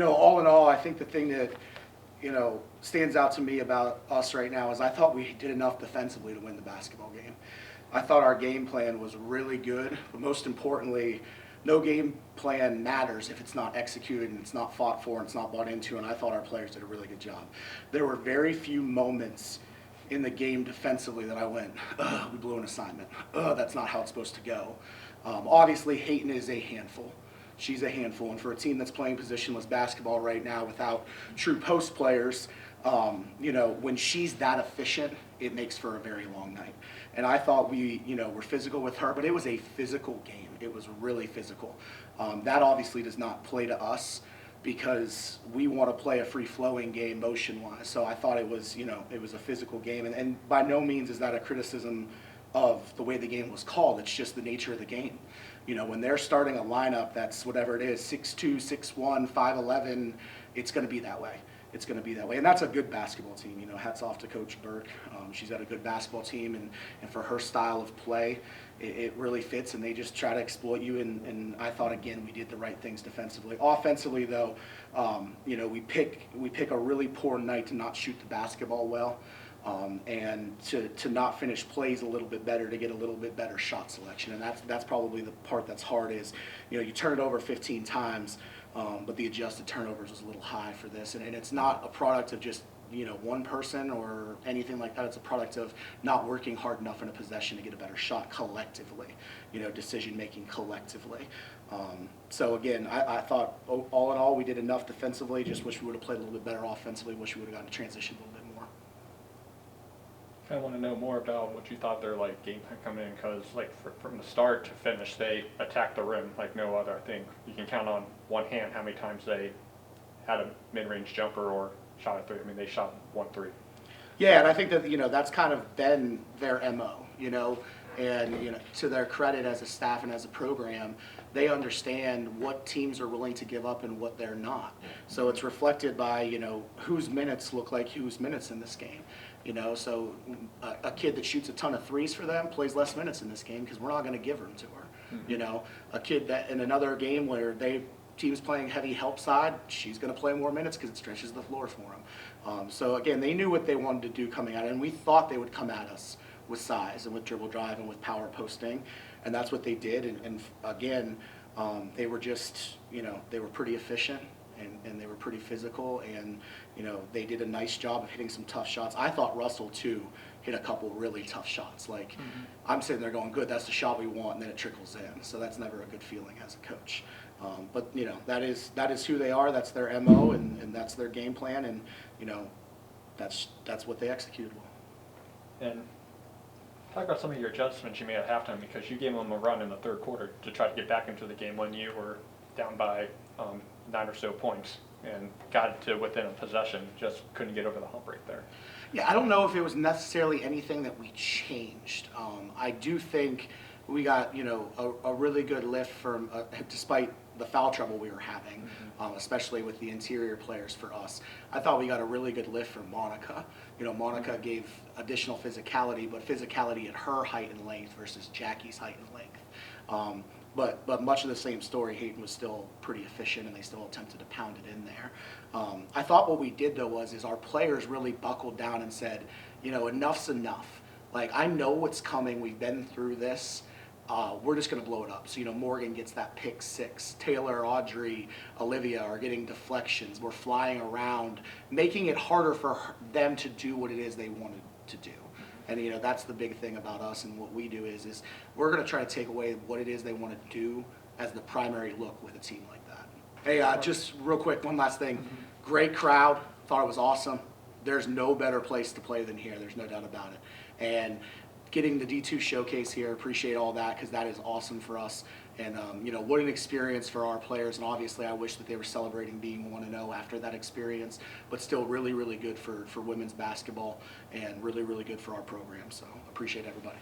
All in all, I think the thing that, stands out to me about us right now is I thought we did enough defensively to win the basketball game. I thought our game plan was really good, but most importantly, no game plan matters if it's not executed and it's not fought for and it's not bought into, and I thought our players did a really good job. There were very few moments in the game defensively that I went, ugh, we blew an assignment. Ugh, that's not how it's supposed to go. Obviously, Hayton is a handful. She's a handful, and for a team that's playing positionless basketball right now without true post players, when she's that efficient, it makes for a very long night. And I thought we, were physical with her, but it was a physical game. It was really physical. That obviously does not play to us because we want to play a free-flowing game motion-wise. So I thought it was, it was a physical game, and by no means is that a criticism of the way the game was called. It's just the nature of the game. When they're starting a lineup that's whatever it is, 6'2", 6'1", 5'11", it's going to be that way. It's going to be that way. And that's a good basketball team. Hats off to Coach Burke. She's got a good basketball team, and for her style of play, it really fits, and they just try to exploit you. And I thought, again, we did the right things defensively. Offensively, though, we pick a really poor night to not shoot the basketball well. And to not finish plays a little bit better, to get a little bit better shot selection. And that's probably the part that's hard is, you turn it over 15 times, but the adjusted turnovers was a little high for this. And it's not a product of just, one person or anything like that. It's a product of not working hard enough in a possession to get a better shot collectively, decision making collectively. So again, I thought all in all we did enough defensively, just wish we would have played a little bit better offensively, wish we would have gotten to transition a little bit more. I want to know more about what you thought their game plan coming in, because from the start to finish, they attacked the rim like no other. I think you can count on one hand how many times they had a mid-range jumper or shot a three. I mean, they shot 1 3. Yeah, and I think that that's kind of been their MO. And to their credit as a staff and as a program, they understand what teams are willing to give up and what they're not. So it's reflected by whose minutes look like whose minutes in this game. So a kid that shoots a ton of threes for them plays less minutes in this game because we're not going to give them to her. Mm-hmm. A kid that in another game where team's playing heavy help side, she's going to play more minutes because it stretches the floor for them. So again, they knew what they wanted to do coming at it, and we thought they would come at us with size and with dribble drive and with power posting, and that's what they did. And again, they were just, they were pretty efficient. And they were pretty physical, and they did a nice job of hitting some tough shots. I thought Russell too hit a couple really tough shots. I'm sitting there going, good, that's the shot we want, and then it trickles in. So that's never a good feeling as a coach. But that is who they are. That's their MO, and that's their game plan, and that's what they executed well. And talk about some of your adjustments you made at halftime, because you gave them a run in the third quarter to try to get back into the game when you were down by 9 or so points and got to within a possession, just couldn't get over the hump right there. Yeah, I don't know if it was necessarily anything that we changed. I do think we got a really good lift from despite the foul trouble we were having, especially with the interior players for us. I thought we got a really good lift from Monica. Monica gave additional physicality, but physicality at her height and length versus Jackie's height and length. But much of the same story. Hayton was still pretty efficient, and they still attempted to pound it in there. I thought what we did though is our players really buckled down and said, enough's enough. I know what's coming. We've been through this. We're just going to blow it up. So Morgan gets that pick 6. Taylor, Audrey, Olivia are getting deflections. We're flying around, making it harder for them to do what it is they wanted to do. And that's the big thing about us, and what we do is we're going to try to take away what it is they want to do as the primary look with a team like that. Hey, just real quick, one last thing. Great crowd. Thought it was awesome. There's no better place to play than here. There's no doubt about it. And getting the D2 showcase here, appreciate all that, because that is awesome for us. And what an experience for our players. And obviously, I wish that they were celebrating being 1-0 after that experience. But still, really, really good for women's basketball, and really, really good for our program. So appreciate everybody.